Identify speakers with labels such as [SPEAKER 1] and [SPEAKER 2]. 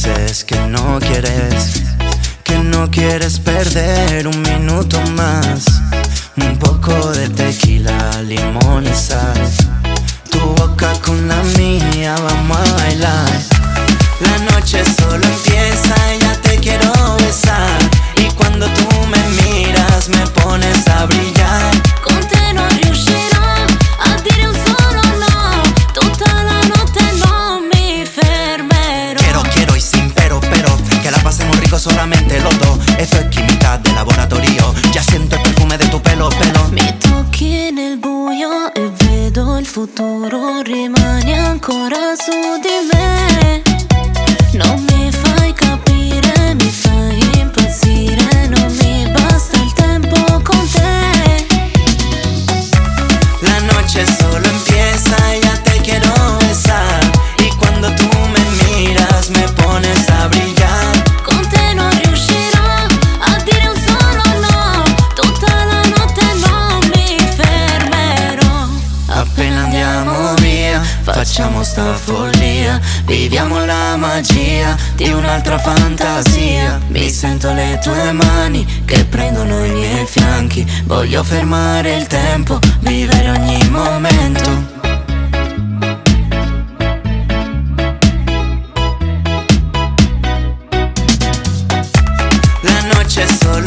[SPEAKER 1] dices que no quieres perder un minuto más. Un poco de tequila, limón y sal. Tu boca con la mía, vamos a bailar. La noche solo empieza y ya te quiero besar. Y cuando tú me miras me pones a brillar.
[SPEAKER 2] Con te non riuscirò a dire un solo no. Tutta la notte non mi fermerò.
[SPEAKER 1] Quiero y sin pero, que la pasemos rico solamente los dos. Esto es química de laboratorio. Ya siento el perfume de tu pelo.
[SPEAKER 2] Mi tocchi nel buio e vedo il futuro. Rimani ancora su di me. Non mi fai capire, mi fai impazzire. Non mi basta il tempo con te.
[SPEAKER 1] La noche solo empieza y ya te quiero besar. Y cuando tú me miras me pones a brillar.
[SPEAKER 2] Con te non riuscirò a dire un solo no. Tutta la notte non mi fermerò.
[SPEAKER 1] Appena andiamo via, facciamo sta follia. Viviamo la magia di un'altra fantasia. Mi sento le tue mani che prendono i miei fianchi. Voglio fermare il tempo, vivere ogni momento. La noche solo